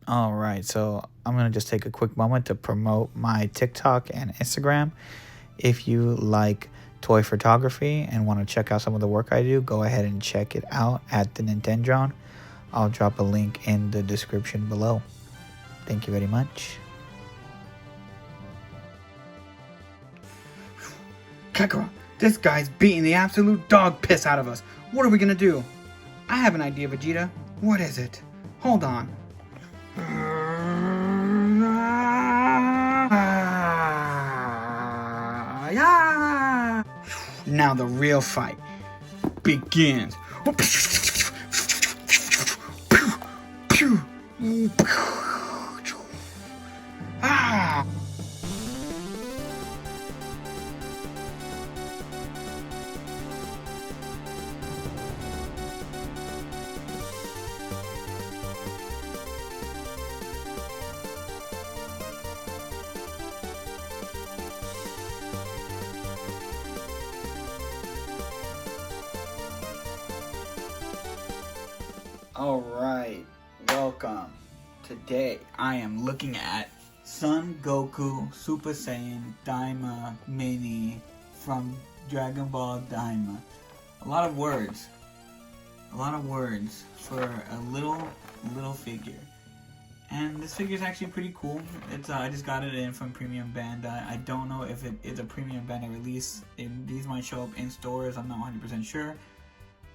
All right, so I'm gonna just take a quick moment to promote my TikTok and Instagram. If you like toy photography and want to check out some of the work I do, go ahead and check it out at the Nintendron. I'll drop a link in the description below. Thank you very much. Kakarot, this guy's beating the absolute dog piss out of us. What are we gonna do? I have an idea, Vegeta. What is it? Hold on. Yeah! Now the real fight begins. Ah! Alright, welcome. Today I am looking at Son Goku Super Saiyan Daima Mini from Dragonball Daima. A lot of words for a little figure. And this figure is actually pretty cool. It's I just got it in from Premium Bandai. I don't know if it is a Premium Bandai release. These might show up in stores. I'm not 100% sure.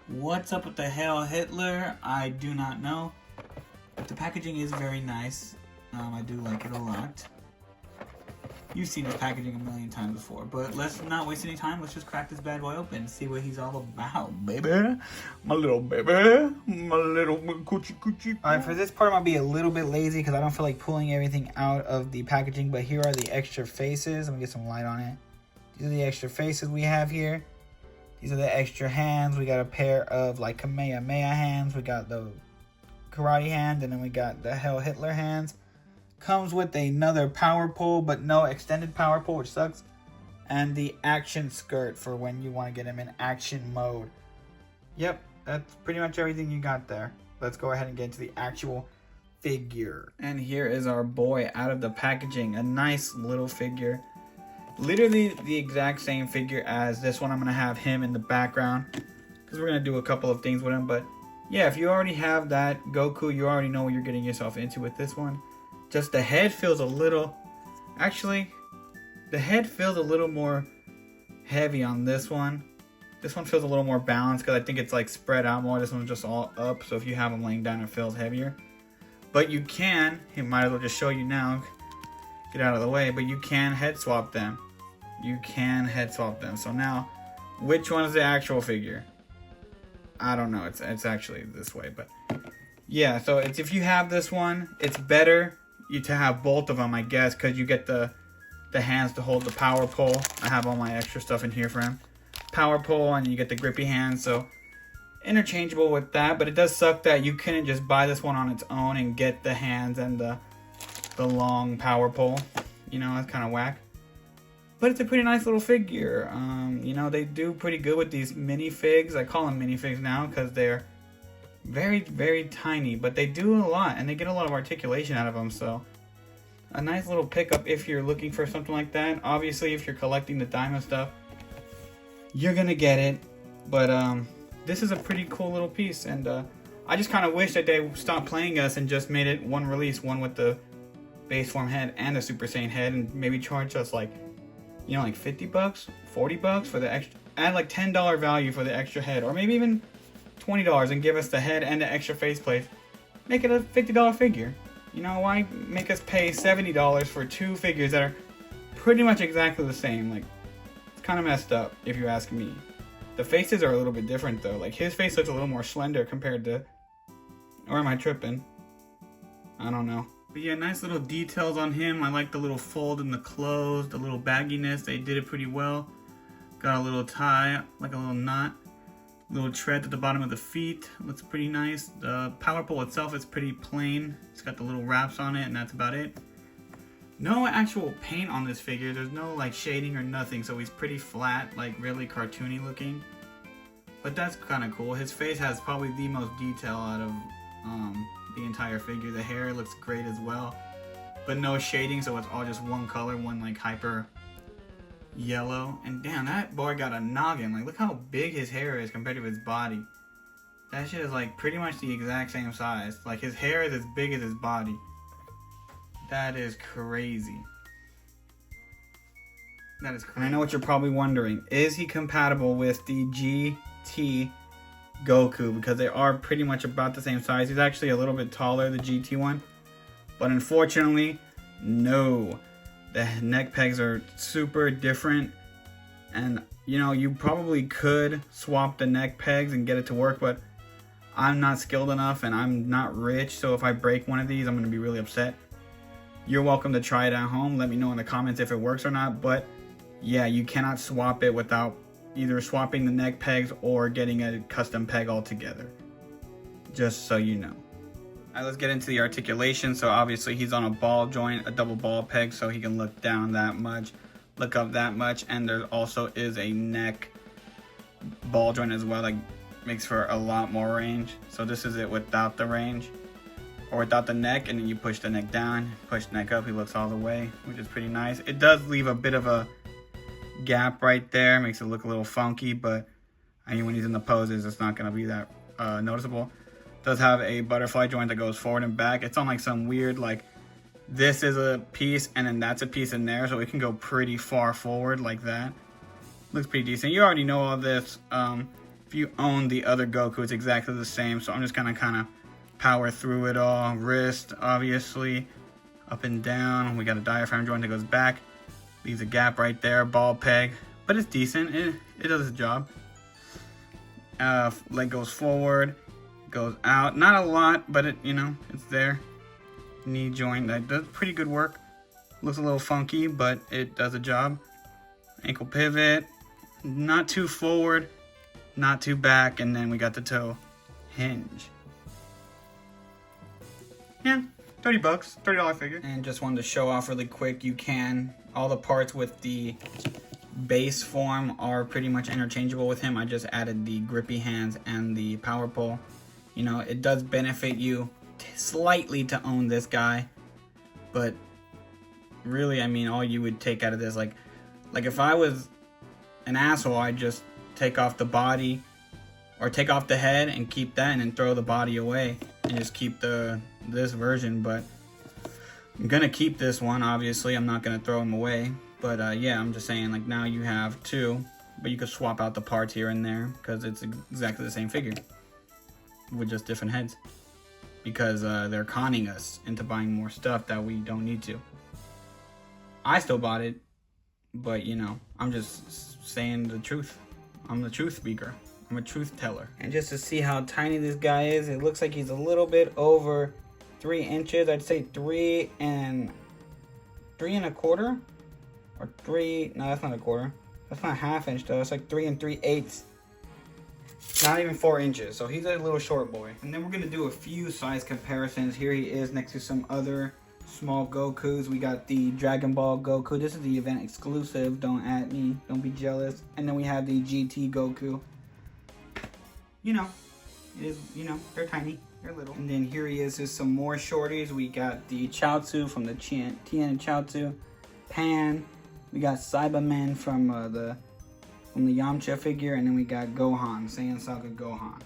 What's up with the Hail Hitler? I do not know. But the packaging is very nice. I do like it a lot. You've seen this packaging a million times before, but let's not waste any time. Let's just crack this bad boy open and see what he's all about, baby. My little baby. My little coochie coochie. Alright, for this part I'm going to be a little bit lazy because I don't feel like pulling everything out of the packaging, but here are the extra faces. Let me get some light on it. These are the extra faces we have here. These are the extra hands. We got a pair of like Kamehameha hands. We got the karate hand, and then we got the Hail Hitler hands. Comes with another power pole, but no extended power pole, which sucks. And the action skirt for when you want to get him in action mode. Yep, that's pretty much everything you got there. Let's go ahead and get into the actual figure. And here is our boy out of the packaging. A nice little figure. Literally the exact same figure as this one. I'm going to have him in the background because we're going to do a couple of things with him. But yeah, if you already have that Goku, you already know what you're getting yourself into with this one. Just the head feels a little... Actually, the head feels a little more heavy on this one. This one feels a little more balanced because I think it's like spread out more. This one's just all up. So if you have him laying down, it feels heavier. But you can, he might as well just show you now. Get out of the way. But you can head swap them. You can head swap them. So now, which one is the actual figure? I don't know. It's actually this way, but yeah. So it's if you have this one, it's better to have both of them, I guess, because you get the hands to hold the power pole. I have all my extra stuff in here for him. Power pole, and you get the grippy hands. So interchangeable with that, but it does suck that you couldn't just buy this one on its own and get the hands and the long power pole. You know, that's kind of whack. But it's a pretty nice little figure. You know, they do pretty good with these minifigs. I call them minifigs now because they're very, very tiny. But they do a lot, and they get a lot of articulation out of them. So, a nice little pickup if you're looking for something like that. Obviously, if you're collecting the Daima stuff, you're going to get it. But this is a pretty cool little piece. And I just kind of wish that they stopped playing us and just made it one release. One with the base form head and the Super Saiyan head. And maybe charge us like... You know, like $50, $40 for the extra, add like $10 value for the extra head, or maybe even $20 and give us the head and the extra faceplate. Make it a $50 figure. You know, why make us pay $70 for two figures that are pretty much exactly the same? Like, it's kind of messed up, if you ask me. The faces are a little bit different, though. Like, his face looks a little more slender compared to... Or am I tripping? I don't know. But yeah, nice little details on him. I like the little fold in the clothes, the little bagginess. They did it pretty well. Got a little tie, like a little knot. Little tread at the bottom of the feet. Looks pretty nice. The power pole itself is pretty plain. It's got the little wraps on it, and that's about it. No actual paint on this figure. There's no like shading or nothing, so he's pretty flat, like really cartoony looking. But that's kind of cool. His face has probably the most detail out of the entire figure. The hair looks great as well, but no shading, so it's all just one color, one like hyper yellow. And damn, that boy got a noggin. Like, look how big his hair is compared to his body. That shit is like pretty much the exact same size. Like, his hair is as big as his body. That is crazy. That is crazy. I know what you're probably wondering. Is he compatible with the GT Goku? Because they are pretty much about the same size. He's actually a little bit taller, the GT one. But unfortunately, no. The neck pegs are super different. And, you know, you probably could swap the neck pegs and get it to work, but I'm not skilled enough and I'm not rich. So if I break one of these, I'm going to be really upset. You're welcome to try it at home. Let me know in the comments if it works or not. But yeah, you cannot swap it without either swapping the neck pegs or getting a custom peg altogether. Just so you know. Alright, let's get into the articulation. So obviously he's on a ball joint, a double ball peg, so he can look down that much, look up that much, and there also is a neck ball joint as well that makes for a lot more range. So this is it without the range, or without the neck, and then you push the neck down, push the neck up, he looks all the way, which is pretty nice. It does leave a bit of a gap right there, makes it look a little funky, but I mean, when he's in the poses, it's not going to be that noticeable. Does have a butterfly joint that goes forward and back. It's on like some weird, like, this is a piece and then that's a piece in there, so it can go pretty far forward like that. Looks pretty decent. You already know all this. If you own the other Goku, it's exactly the same, so I'm just gonna kind of power through it all. Wrist, obviously, up and down. We got a diaphragm joint that goes back, leaves a gap right there. Ball peg, but it's decent. It does its job. Leg goes forward, goes out. Not a lot, but it, you know, it's there. Knee joint that does pretty good work. Looks a little funky, but it does a job. Ankle pivot, not too forward, not too back, and then we got the toe hinge. Yeah, $30, $30 figure. And just wanted to show off really quick, you can, all the parts with the base form are pretty much interchangeable with him. I just added the grippy hands and the power pole. You know, it does benefit you slightly to own this guy, but really, I mean, all you would take out of this, like if I was an asshole, I'd just take off the body or take off the head and keep that and then throw the body away and just keep this version. But I'm gonna keep this one, obviously. I'm not gonna throw him away, but yeah, I'm just saying, like, now you have two, but you could swap out the parts here and there because it's exactly the same figure with just different heads, because they're conning us into buying more stuff that we don't need to. I still bought it, but you know, I'm just saying the truth. I'm the truth speaker. I'm a truth teller. And just to see how tiny this guy is, it looks like he's a little bit over 3 inches. I'd say 3 and a quarter, or 3. No, that's not a quarter. That's not a half inch though. It's like 3 3/8. Not even 4 inches. So he's a little short boy. And then we're gonna do a few size comparisons. Here he is next to some other small Gokus. We got the Dragonball Goku. This is the event exclusive. Don't at me. Don't be jealous. And then we have the GT Goku. You know, it is, you know, they're tiny. They're little. And then here he is. There's some more shorties. We got the Chaozu from the Tien and Chaozu. Pan. We got Cyberman from the Yamcha figure. And then we got Gohan. Saiyan Saga Gohan.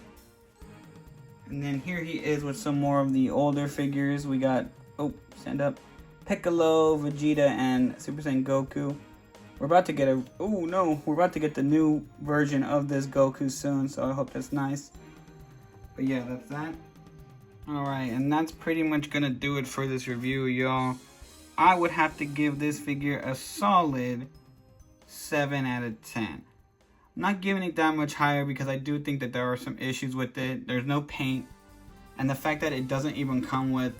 And then here he is with some more of the older figures. We got, oh, stand up, Piccolo, Vegeta, and Super Saiyan Goku. We're about to get we're about to get the new version of this Goku soon, so I hope that's nice. But yeah, that's that. Alright, and that's pretty much gonna do it for this review, y'all. I would have to give this figure a solid 7 out of 10. I'm not giving it that much higher because I do think that there are some issues with it. There's no paint, and the fact that it doesn't even come with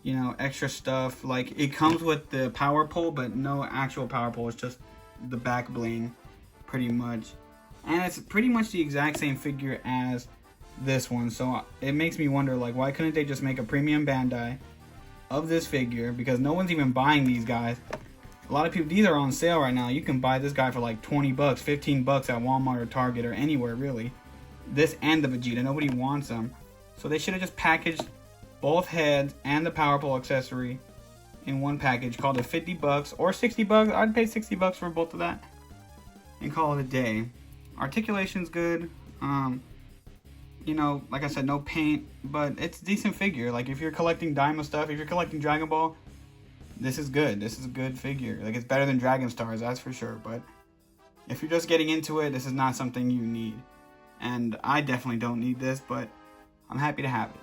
you know, extra stuff. Like, it comes with the power pole, but no actual power pole. It's just the back bling, pretty much. And it's pretty much the exact same figure as this one. So it makes me wonder, like, why couldn't they just make a premium Bandai of this figure? Because no one's even buying these guys. A lot of people, these are on sale right now. You can buy this guy for like 20 bucks, 15 bucks at Walmart or Target or anywhere, really. This and the Vegeta. Nobody wants them. So they should have just packaged both heads and the power pole accessory in one package. Called it $50 or $60. I'd pay $60 for both of that and call it a day. Articulation's good. You know, like I said, no paint, but it's a decent figure. Like, if you're collecting Daima stuff, if you're collecting Dragon Ball, this is good. This is a good figure. Like, it's better than Dragon Stars, that's for sure. But if you're just getting into it, this is not something you need. And I definitely don't need this, but I'm happy to have it.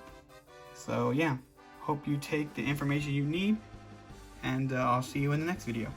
So, yeah. Hope you take the information you need, and I'll see you in the next video.